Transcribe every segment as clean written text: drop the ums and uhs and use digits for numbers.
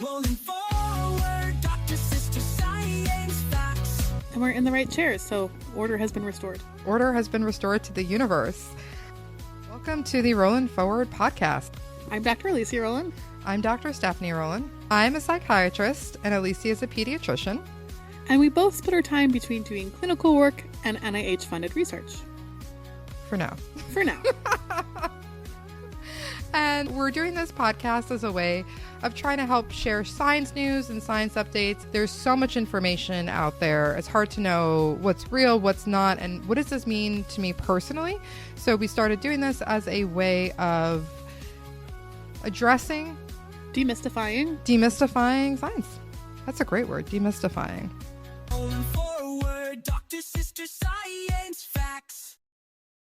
Rolling forward, doctor, sister, science, facts. And we're in the right chairs, so order has been restored. Order has been restored to the universe. Welcome to the Rolling Forward podcast. I'm Dr. Alicia Rolin. I'm Dr. Stephanie Rolin. I'm a psychiatrist, and Alicia is a pediatrician. And we both split our time between doing clinical work and NIH-funded research. For now. For now. And we're doing this podcast as a way of trying to help share science news and science updates. There's so much information out there. It's hard to know what's real, what's not, and what does this mean to me personally? So we started doing this as a way of addressing, demystifying science. That's a great word, demystifying. Rolling forward, doctor, sister, science, facts.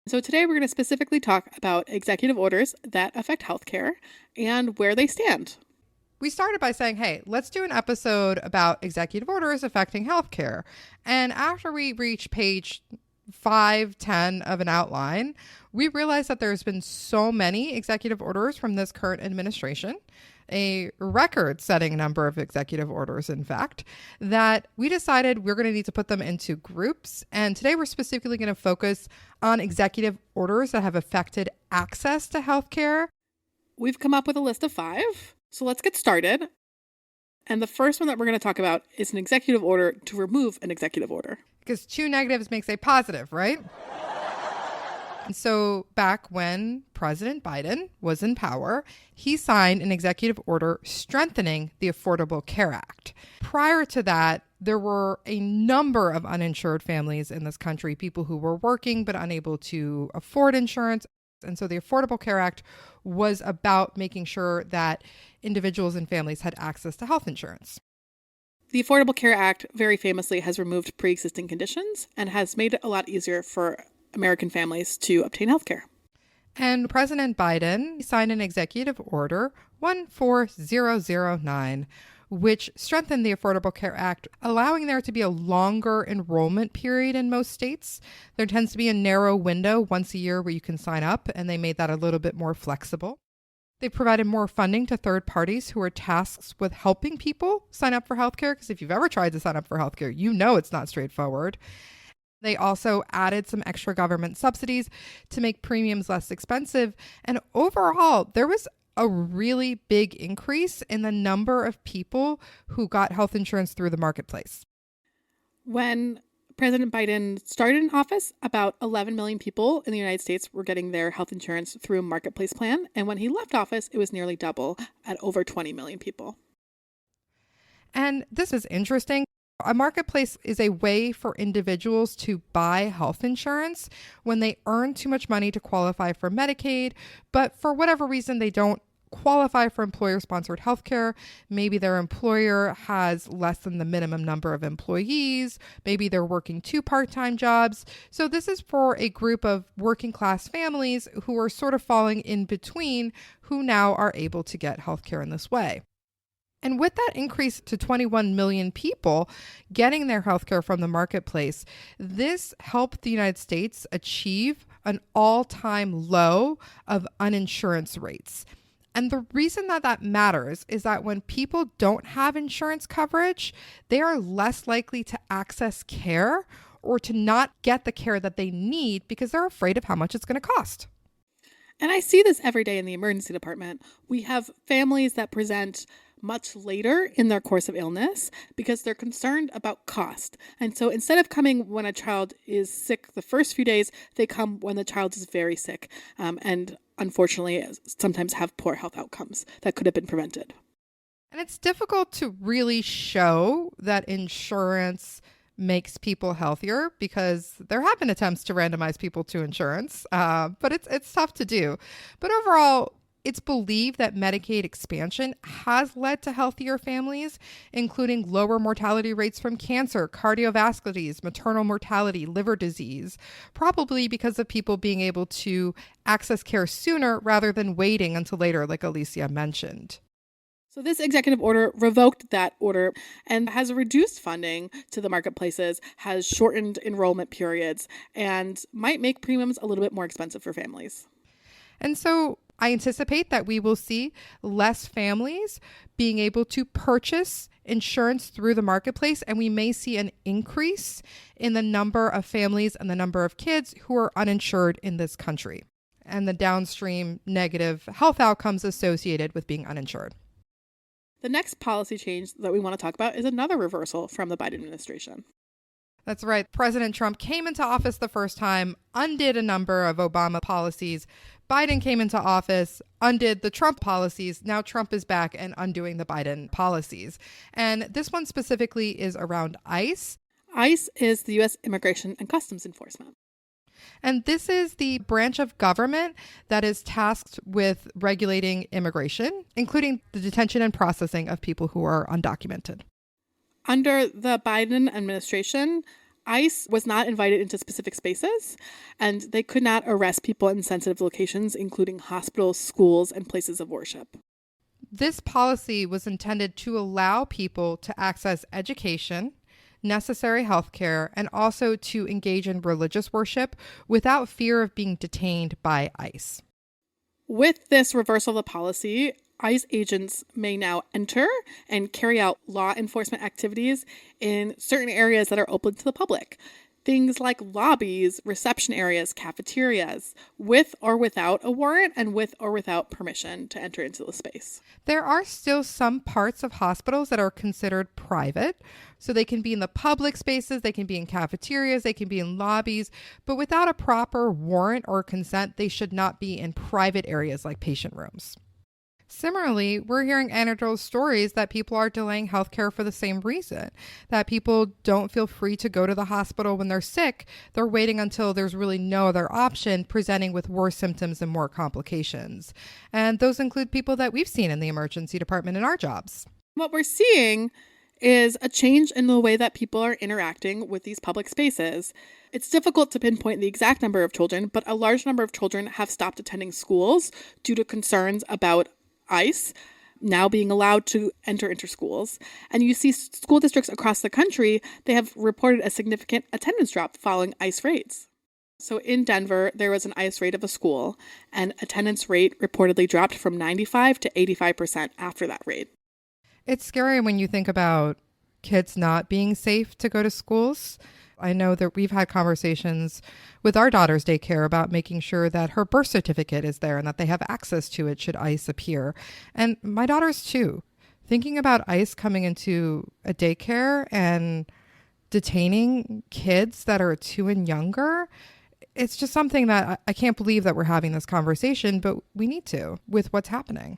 So today we're going to specifically talk about executive orders that affect healthcare and where they stand. We started by saying, hey, let's do an episode about executive orders affecting healthcare. And after we reached page 510 of an outline, we realized that there's been so many executive orders from this current administration, a record-setting number of executive orders, in fact, that we decided we're going to need to put them into groups. And today we're specifically going to focus on executive orders that have affected access to healthcare. We've come up with a list of 5, so let's get started. And the first one that we're going to talk about is an executive order to remove an executive order. Because 2 negatives makes a positive, right? And so back when President Biden was in power, he signed an executive order strengthening the Affordable Care Act. Prior to that, there were a number of uninsured families in this country, people who were working but unable to afford insurance. And so the Affordable Care Act was about making sure that individuals and families had access to health insurance. The Affordable Care Act very famously has removed pre-existing conditions and has made it a lot easier for American families to obtain health care. And President Biden signed an executive order 14009, which strengthened the Affordable Care Act, allowing there to be a longer enrollment period in most states. There tends to be a narrow window once a year where you can sign up, and they made that a little bit more flexible. They provided more funding to third parties who are tasked with helping people sign up for healthcare, because if you've ever tried to sign up for healthcare, you know it's not straightforward. They also added some extra government subsidies to make premiums less expensive. And overall, there was a really big increase in the number of people who got health insurance through the marketplace. When President Biden started in office, about 11 million people in the United States were getting their health insurance through a marketplace plan. And when he left office, it was nearly double at over 20 million people. And this is interesting. A marketplace is a way for individuals to buy health insurance when they earn too much money to qualify for Medicaid, but for whatever reason, they don't qualify for employer-sponsored healthcare. Maybe their employer has less than the minimum number of employees. Maybe they're working 2 part-time jobs. So this is for a group of working-class families who are sort of falling in between, who now are able to get healthcare in this way. And with that increase to 21 million people getting their healthcare from the marketplace, this helped the United States achieve an all-time low of uninsurance rates. And the reason that that matters is that when people don't have insurance coverage, they are less likely to access care or to not get the care that they need because they're afraid of how much it's going to cost. And I see this every day in the emergency department. We have families that present much later in their course of illness because they're concerned about cost. And so instead of coming when a child is sick the first few days, they come when the child is very sick and unfortunately sometimes have poor health outcomes that could have been prevented. And it's difficult to really show that insurance makes people healthier because there have been attempts to randomize people to insurance, but it's tough to do. But overall, it's believed that Medicaid expansion has led to healthier families, including lower mortality rates from cancer, cardiovascular disease, maternal mortality, liver disease, probably because of people being able to access care sooner rather than waiting until later, like Alicia mentioned. So this executive order revoked that order and has reduced funding to the marketplaces, has shortened enrollment periods, and might make premiums a little bit more expensive for families. And so I anticipate that we will see less families being able to purchase insurance through the marketplace, and we may see an increase in the number of families and the number of kids who are uninsured in this country, and the downstream negative health outcomes associated with being uninsured. The next policy change that we want to talk about is another reversal from the Biden administration. That's right. President Trump came into office the first time, undid a number of Obama policies. Biden came into office, undid the Trump policies. Now Trump is back and undoing the Biden policies. And this one specifically is around ICE. ICE is the U.S. Immigration and Customs Enforcement. And this is the branch of government that is tasked with regulating immigration, including the detention and processing of people who are undocumented. Under the Biden administration, ICE was not invited into specific spaces, and they could not arrest people in sensitive locations, including hospitals, schools, and places of worship. This policy was intended to allow people to access education, necessary health care, and also to engage in religious worship without fear of being detained by ICE. With this reversal of the policy, ICE agents may now enter and carry out law enforcement activities in certain areas that are open to the public. Things like lobbies, reception areas, cafeterias, with or without a warrant and with or without permission to enter into the space. There are still some parts of hospitals that are considered private. So they can be in the public spaces, they can be in cafeterias, they can be in lobbies, but without a proper warrant or consent, they should not be in private areas like patient rooms. Similarly, we're hearing anecdotal stories that people are delaying healthcare for the same reason, that people don't feel free to go to the hospital when they're sick. They're waiting until there's really no other option, presenting with worse symptoms and more complications. And those include people that we've seen in the emergency department in our jobs. What we're seeing is a change in the way that people are interacting with these public spaces. It's difficult to pinpoint the exact number of children, but a large number of children have stopped attending schools due to concerns about ICE now being allowed to enter into schools. And you see school districts across the country, they have reported a significant attendance drop following ICE raids. So in Denver, there was an ICE raid of a school, and attendance rate reportedly dropped from 95 to 85% after that raid. It's scary when you think about kids not being safe to go to schools. I know that we've had conversations with our daughter's daycare about making sure that her birth certificate is there and that they have access to it should ICE appear. And my daughter's too. Thinking about ICE coming into a daycare and detaining kids that are 2 and younger, it's just something that I can't believe that we're having this conversation, but we need to with what's happening.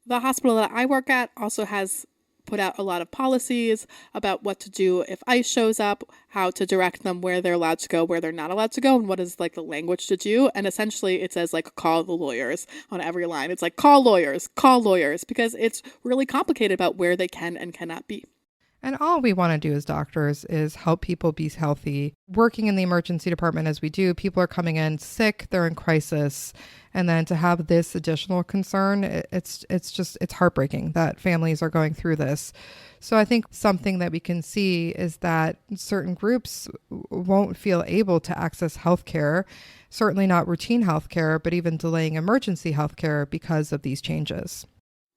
The hospital that I work at also has put out a lot of policies about what to do if ICE shows up, how to direct them where they're allowed to go, where they're not allowed to go, and what is like the language to do. And essentially it says like call the lawyers on every line. It's like call lawyers, because it's really complicated about where they can and cannot be. And all we want to do as doctors is help people be healthy. Working in the emergency department as we do, people are coming in sick, they're in crisis. And then to have this additional concern, it's heartbreaking that families are going through this. So I think something that we can see is that certain groups won't feel able to access healthcare, certainly not routine healthcare, but even delaying emergency healthcare because of these changes.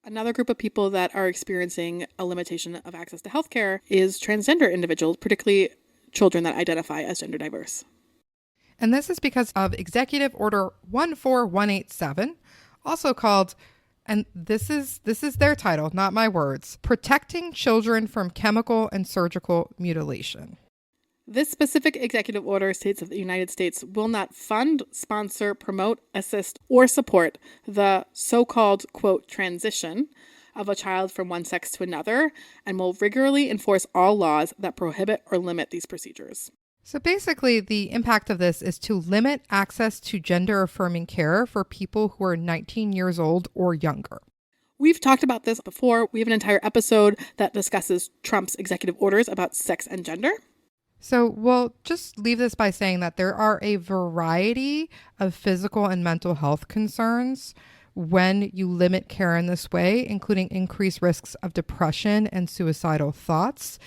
Another group of people that are experiencing a limitation of access to healthcare is transgender individuals, particularly children that identify as gender diverse. And this is because of Executive Order 14187, also called, and this is their title, not my words, Protecting Children from Chemical and Surgical Mutilation. This specific executive order states that the United States will not fund, sponsor, promote, assist, or support the so-called, quote, transition of a child from one sex to another, and will rigorously enforce all laws that prohibit or limit these procedures. So basically, the impact of this is to limit access to gender-affirming care for people who are 19 years old or younger. We've talked about this before. We have an entire episode that discusses Trump's executive orders about sex and gender. So we'll just leave this by saying that there are a variety of physical and mental health concerns when you limit care in this way, including increased risks of depression and suicidal thoughts.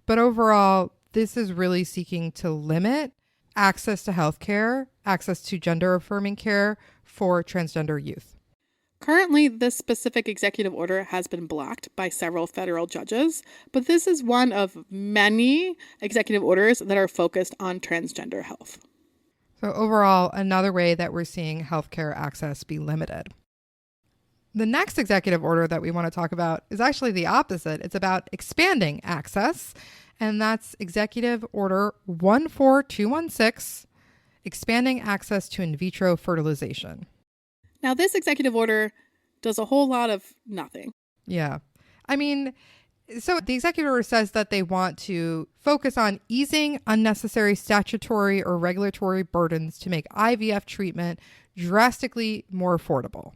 But overall, this is really seeking to limit access to health care, access to gender-affirming care for transgender youth. Currently, this specific executive order has been blocked by several federal judges, but this is one of many executive orders that are focused on transgender health. So overall, another way that we're seeing healthcare access be limited. The next executive order that we want to talk about is actually the opposite. It's about expanding access, and that's Executive Order 14216, expanding access to in vitro fertilization. Now, this executive order does a whole lot of nothing. Yeah. I mean, so the executive order says that they want to focus on easing unnecessary statutory or regulatory burdens to make IVF treatment drastically more affordable.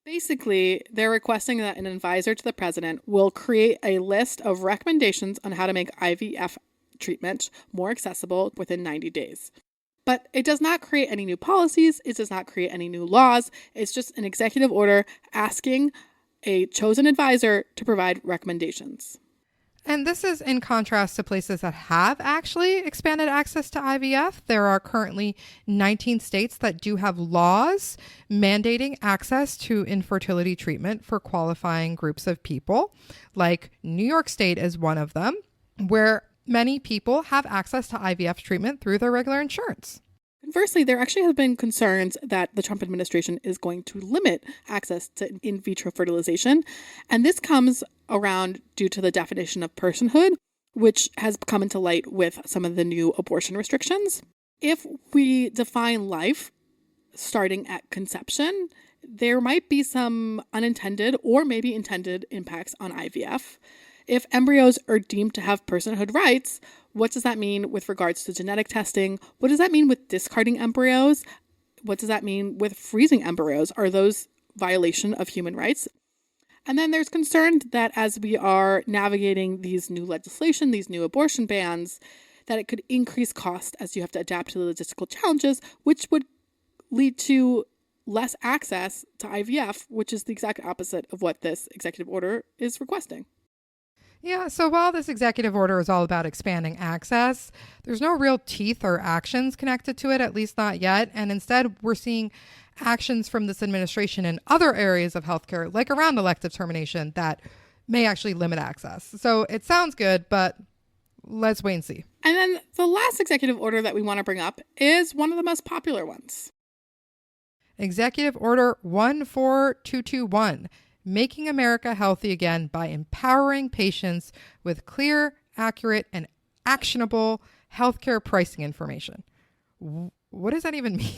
Basically, they're requesting that an advisor to the president will create a list of recommendations on how to make IVF treatment more accessible within 90 days. But it does not create any new policies. It does not create any new laws. It's just an executive order asking a chosen advisor to provide recommendations. And this is in contrast to places that have actually expanded access to IVF. There are currently 19 states that do have laws mandating access to infertility treatment for qualifying groups of people, like New York State is one of them, where many people have access to IVF treatment through their regular insurance. Conversely, there actually have been concerns that the Trump administration is going to limit access to in vitro fertilization. And this comes around due to the definition of personhood, which has come into light with some of the new abortion restrictions. If we define life starting at conception, there might be some unintended or maybe intended impacts on IVF. If embryos are deemed to have personhood rights, what does that mean with regards to genetic testing? What does that mean with discarding embryos? What does that mean with freezing embryos? Are those violation of human rights? And then there's concern that as we are navigating these new legislation, these new abortion bans, that it could increase cost as you have to adapt to the logistical challenges, which would lead to less access to IVF, which is the exact opposite of what this executive order is requesting. Yeah, so while this executive order is all about expanding access, there's no real teeth or actions connected to it, at least not yet. And instead, we're seeing actions from this administration in other areas of healthcare, like around elective termination, that may actually limit access. So it sounds good, but let's wait and see. And then the last executive order that we want to bring up is one of the most popular ones. Executive Order 14221. Making America Healthy Again by empowering patients with clear, accurate, and actionable healthcare pricing information. What does that even mean?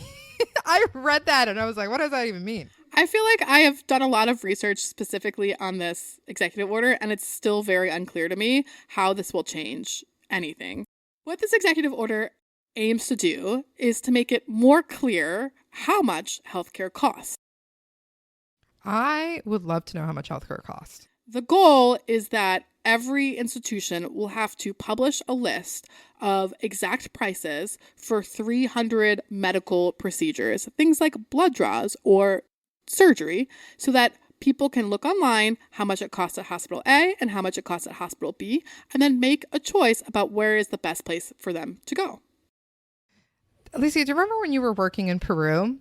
I read that and I was like, what does that even mean? I feel like I have done a lot of research specifically on this executive order, and it's still very unclear to me how this will change anything. What this executive order aims to do is to make it more clear how much healthcare costs. I would love to know how much healthcare costs. The goal is that every institution will have to publish a list of exact prices for 300 medical procedures, things like blood draws or surgery, so that people can look online how much it costs at hospital A and how much it costs at hospital B, and then make a choice about where is the best place for them to go. Alicia, do you remember when you were working in Peru?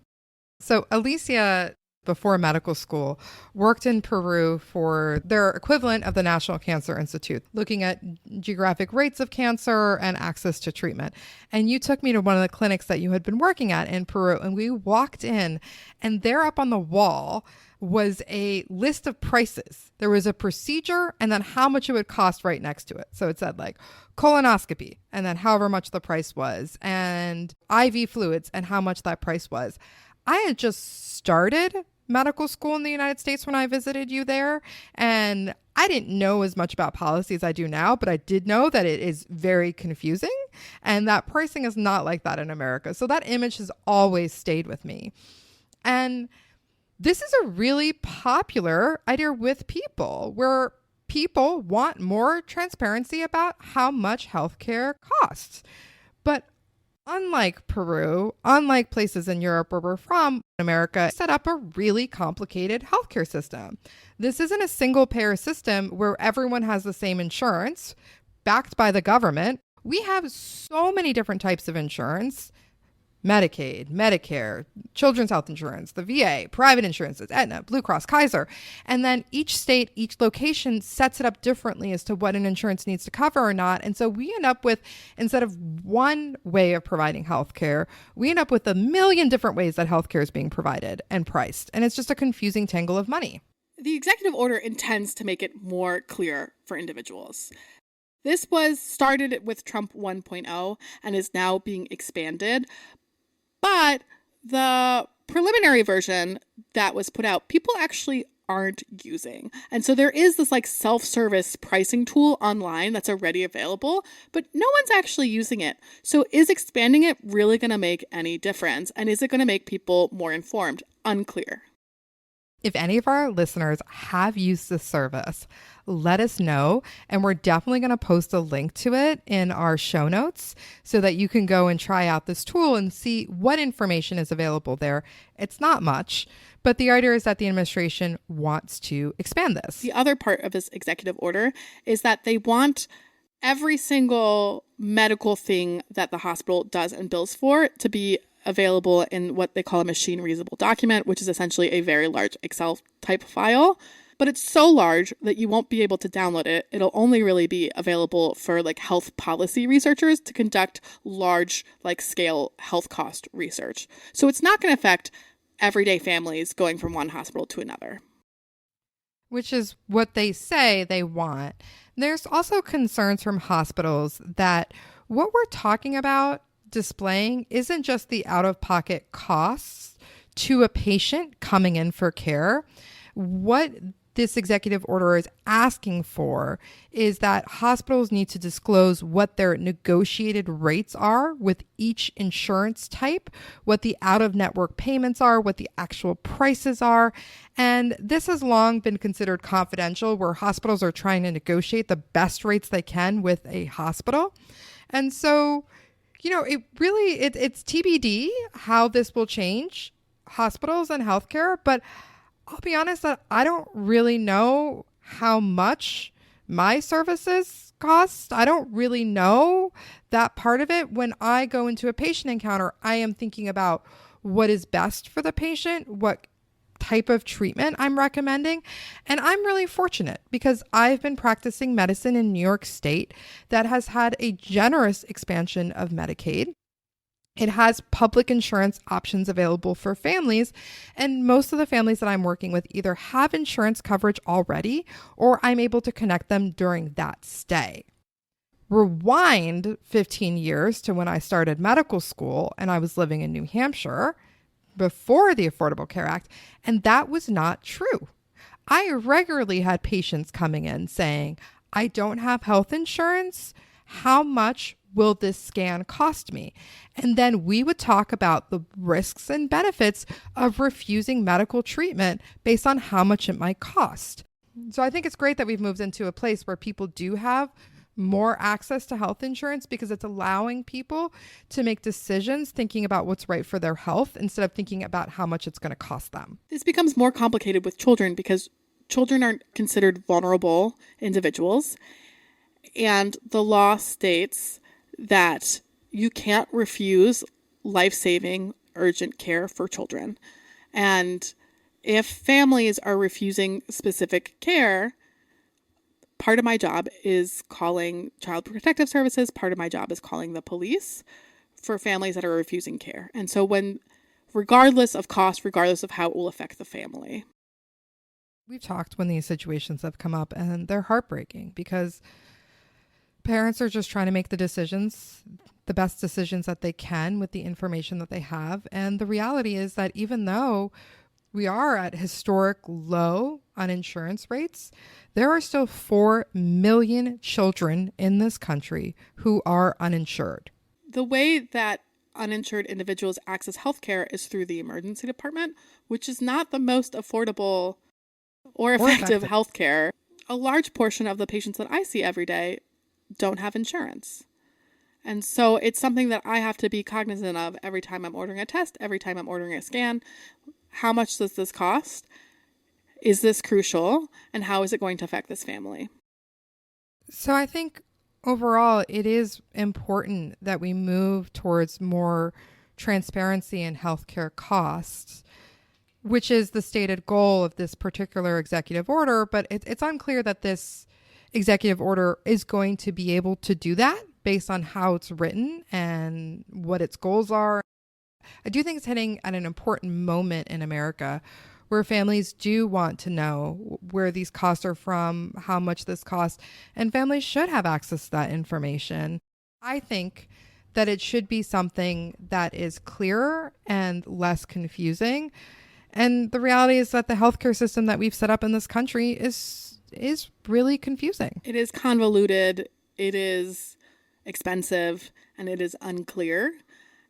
So Alicia, before medical school, worked in Peru for their equivalent of the National Cancer Institute, looking at geographic rates of cancer and access to treatment. And you took me to one of the clinics that you had been working at in Peru, and we walked in, and there up on the wall was a list of prices. There was a procedure and then how much it would cost right next to it. So it said like colonoscopy and then however much the price was, and IV fluids and how much that price was. I had just started medical school in the United States when I visited you there, and I didn't know as much about policy as I do now, but I did know that it is very confusing and that pricing is not like that in America. So that image has always stayed with me. And this is a really popular idea with people, where people want more transparency about how much healthcare costs. But unlike Peru, unlike places in Europe where we're from, America set up a really complicated healthcare system. This isn't a single payer system where everyone has the same insurance backed by the government. We have so many different types of insurance, Medicaid, Medicare, children's health insurance, the VA, private insurances, Aetna, Blue Cross, Kaiser. And then each state, each location sets it up differently as to what an insurance needs to cover or not. And so we end up with, instead of one way of providing healthcare, we end up with a million different ways that healthcare is being provided and priced. And it's just a confusing tangle of money. The executive order intends to make it more clear for individuals. This was started with Trump 1.0 and is now being expanded. But the preliminary version that was put out, people actually aren't using. And so there is this like self-service pricing tool online that's already available, but no one's actually using it. So is expanding it really going to make any difference? And is it going to make people more informed? Unclear. If any of our listeners have used this service, let us know. And we're definitely going to post a link to it in our show notes so that you can go and try out this tool and see what information is available there. It's not much, but the idea is that the administration wants to expand this. The other part of this executive order is that they want every single medical thing that the hospital does and bills for to be available in what they call a machine readable document, which is essentially a very large Excel type file. But it's so large that you won't be able to download it. It'll only really be available for like health policy researchers to conduct large like scale health cost research. So it's not going to affect everyday families going from one hospital to another. Which is what they say they want. There's also concerns from hospitals that what we're talking about displaying isn't just the out-of-pocket costs to a patient coming in for care. What this executive order is asking for is that hospitals need to disclose what their negotiated rates are with each insurance type, what the out-of-network payments are, what the actual prices are. And this has long been considered confidential, where hospitals are trying to negotiate the best rates they can with a hospital. And so, you know, it's TBD how this will change hospitals and healthcare, but I'll be honest that I don't really know how much my services cost. I don't really know that part of it. When I go into a patient encounter, I am thinking about what is best for the patient, what type of treatment I'm recommending. And I'm really fortunate because I've been practicing medicine in New York State that has had a generous expansion of Medicaid. It has public insurance options available for families, and most of the families that I'm working with either have insurance coverage already or I'm able to connect them during that stay. Rewind 15 years to when I started medical school and I was living in New Hampshire before the Affordable Care Act, and that was not true. I regularly had patients coming in saying, I don't have health insurance. How much will this scan cost me? And then we would talk about the risks and benefits of refusing medical treatment based on how much it might cost. So I think it's great that we've moved into a place where people do have more access to health insurance because it's allowing people to make decisions thinking about what's right for their health instead of thinking about how much it's going to cost them. This becomes more complicated with children because children aren't considered vulnerable individuals. And the law states that you can't refuse life-saving urgent care for children. And if families are refusing specific care, part of my job is calling Child Protective Services. Part of my job is calling the police for families that are refusing care. And so regardless of cost, regardless of how it will affect the family. We've talked when these situations have come up and they're heartbreaking because parents are just trying to make the best decisions that they can with the information that they have. And the reality is that even though we are at historic low uninsurance rates, there are still 4 million children in this country who are uninsured. The way that uninsured individuals access healthcare is through the emergency department, which is not the most affordable or effective healthcare. A large portion of the patients that I see every day don't have insurance. And so it's something that I have to be cognizant of every time I'm ordering a test, every time I'm ordering a scan. How much does this cost? Is this crucial? And how is it going to affect this family? So I think overall, it is important that we move towards more transparency in healthcare costs, which is the stated goal of this particular executive order. But it's unclear that this executive order is going to be able to do that based on how it's written and what its goals are. I do think it's hitting at an important moment in America where families do want to know where these costs are from, how much this costs, and families should have access to that information. I think that it should be something that is clearer and less confusing. And the reality is that the healthcare system that we've set up in this country is really confusing. It is convoluted, it is expensive, and it is unclear.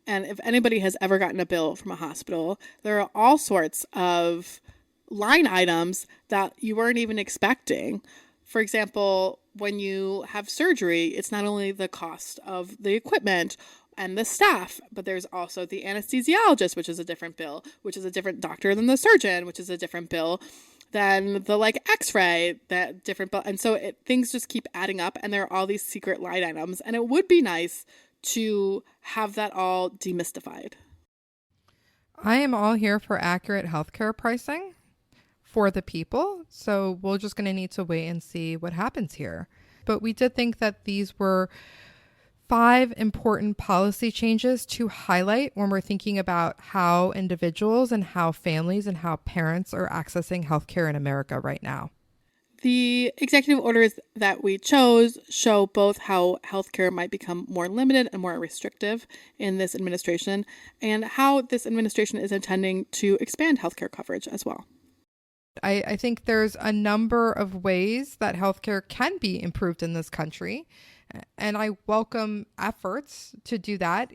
And if anybody has ever gotten a bill from a hospital, there are all sorts of line items that you weren't even expecting. For example, when you have surgery, it's not only the cost of the equipment and the staff, but there's also the anesthesiologist, which is a different bill, which is a different doctor than the surgeon, which is a different bill than the x-ray, that different bill. And so things just keep adding up, and there are all these secret line items. And it would be nice to have that all demystified. I am all here for accurate healthcare pricing for the people. So we're just going to need to wait and see what happens here. But we did think that these were 5 important policy changes to highlight when we're thinking about how individuals and how families and how parents are accessing healthcare in America right now. The executive orders that we chose show both how healthcare might become more limited and more restrictive in this administration, and how this administration is intending to expand healthcare coverage as well. I think there's a number of ways that healthcare can be improved in this country, and I welcome efforts to do that,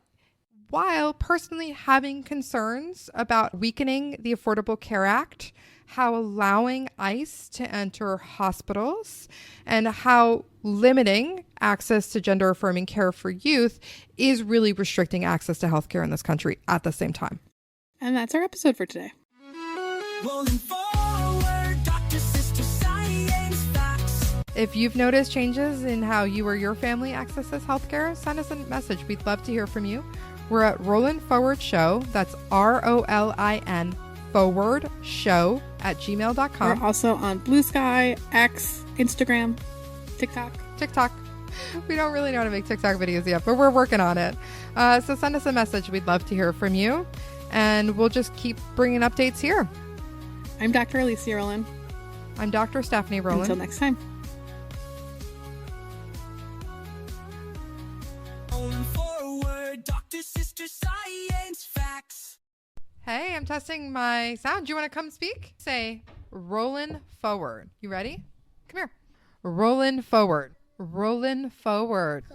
while personally having concerns about weakening the Affordable Care Act, how allowing ICE to enter hospitals, and how limiting access to gender-affirming care for youth is really restricting access to healthcare in this country at the same time. And that's our episode for today. Rolling forward, Dr. Sister Science Facts. If you've noticed changes in how you or your family accesses healthcare, send us a message. We'd love to hear from you. We're at Rolin Forward Show. That's ROLIN Forward Show at gmail.com. We're also on Blue Sky, X, Instagram, TikTok. We don't really know how to make TikTok videos yet, but we're working on it. So send us a message. We'd love to hear from you. And we'll just keep bringing updates here. I'm Dr. Alicia Rolin. I'm Dr. Stephanie Rolin. Until next time. Rolling forward, Dr. Sister Science Facts. Hey, I'm testing my sound. Do you want to come speak? Say, rollin' forward. You ready? Come here. Rollin' forward. Rollin' forward.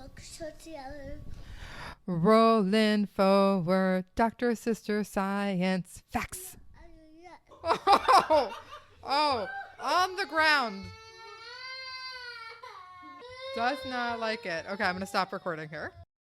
Rollin' forward. Dr. Sister Science Facts. Oh, on the ground. Does not like it. Okay, I'm going to stop recording here.